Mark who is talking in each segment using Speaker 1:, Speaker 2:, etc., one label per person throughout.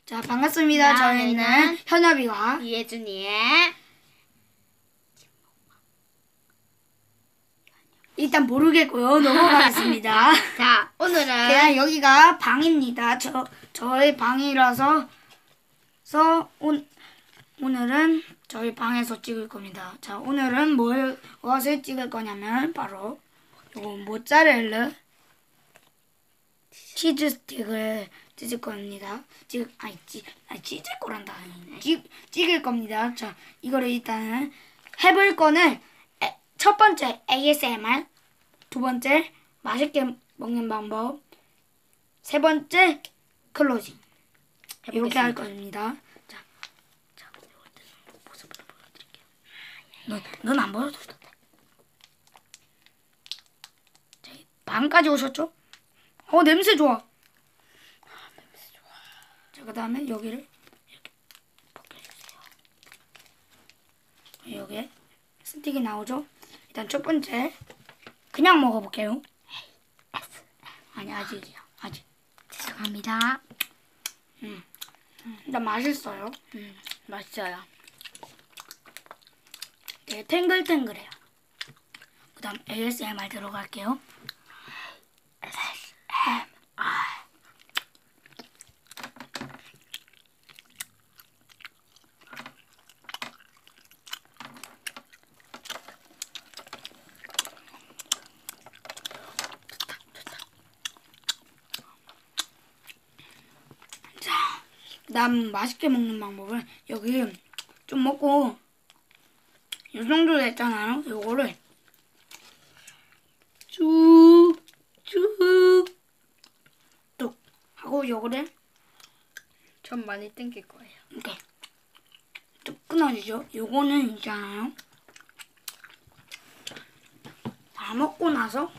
Speaker 1: 자, 반갑습니다. 저희는 현엽이와
Speaker 2: 이예준이의
Speaker 1: 일단 모르겠고요. 넘어가겠습니다.
Speaker 2: 자, 오늘은
Speaker 1: 그냥 여기가 방입니다. 저희 방이라서 오늘은 저희 방에서 찍을 겁니다. 자, 오늘은 무엇을 찍을 거냐면 바로 요거 모짜렐라 치즈 스틱을 찍을 겁니다. 찍을 거란다. 찍을 겁니다. 자, 이거를 일단은 해볼 거는 첫 번째 ASMR, 두 번째 맛있게 먹는 방법, 세 번째 클로징. 이렇게 할 겁니다. 자, 모습을 보여드릴게요. 넌 안 보여도 돼. 자, 방까지 오셨죠? 냄새 좋아. 냄새 좋아. 자, 그 다음에 여기를 이렇게 벗겨주세요. 여기에 스틱이 나오죠? 일단 첫 번째 그냥 먹어볼게요. 아니, 아직이야. 아직.
Speaker 2: 죄송합니다.
Speaker 1: 일단 맛있어요.
Speaker 2: 맛있어요.
Speaker 1: 되게 탱글탱글해요. 그 다음 ASMR 들어갈게요. 그다음 맛있게 먹는 방법은 여기 좀 먹고 이 정도 됐잖아요. 요거를 쭉쭉 뚝 하고 요거를
Speaker 2: 전 많이 땡길 거예요.
Speaker 1: 이렇게 뚝 끊어지죠. 요거는 있잖아요. 다 먹고 나서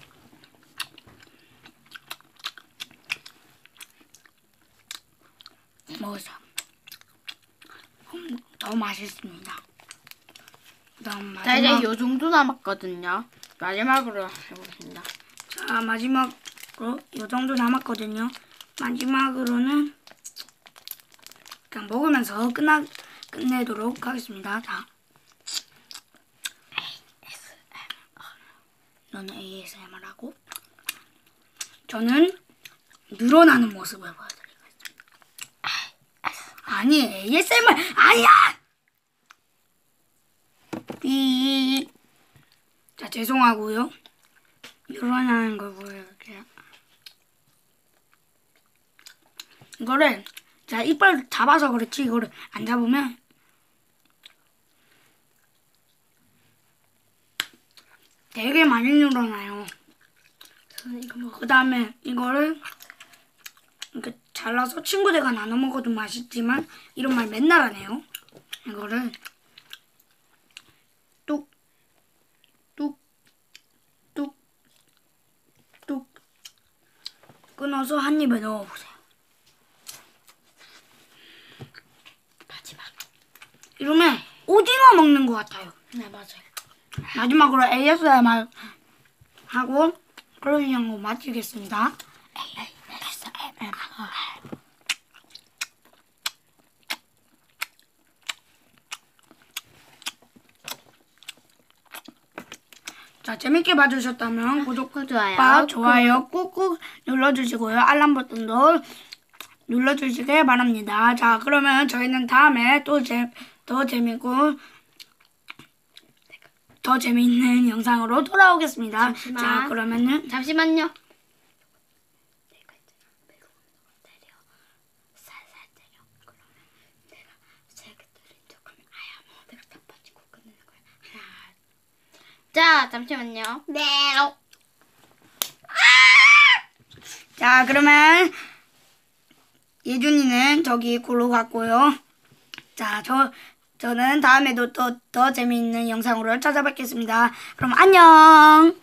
Speaker 1: 먹어서 더 맛있습니다. 그다음
Speaker 2: 자, 이제
Speaker 1: 마지막
Speaker 2: 요 정도 남았거든요. 마지막으로 해보겠습니다.
Speaker 1: 자, 마지막으로 요 정도 남았거든요. 마지막으로는 그냥 먹으면서 끝내도록 하겠습니다. 자, 너는 ASMR하고 저는 늘어나는 모습을 보여드리겠습니다. 아니, ASMR 아니야! 삐. 자, 죄송하고요. 늘어나는 걸 보여드릴게요. 이거를 자, 이빨 잡아서 그렇지 이거를 안 잡으면 되게 많이 늘어나요.
Speaker 2: 저는 이거 먹어.
Speaker 1: 그 다음에 이거를 이렇게 잘라서 친구들과 나눠 먹어도 맛있지만 이런 말 맨날 하네요. 이거를 뚝 뚝 뚝 뚝 끊어서 한 입에 넣어보세요.
Speaker 2: 마지막.
Speaker 1: 이러면 오징어 먹는 것 같아요.
Speaker 2: 네, 맞아요.
Speaker 1: 마지막으로 ASMR 하고 클로징 하고 마치겠습니다. 자, 재밌게 봐주셨다면 구독과 좋아요 꾹꾹 눌러주시고요. 알람 버튼도 눌러주시길 바랍니다. 자, 그러면 저희는 다음에 또 더 재밌고 더 재미있는 영상으로 돌아오겠습니다.
Speaker 2: 잠시만.
Speaker 1: 자, 그러면은
Speaker 2: 잠시만요. 자, 잠시만요. 네.
Speaker 1: 자, 그러면 예준이는 저기 골로 갔고요. 자, 저는 다음에도 더 재미있는 영상으로 찾아뵙겠습니다. 그럼 안녕.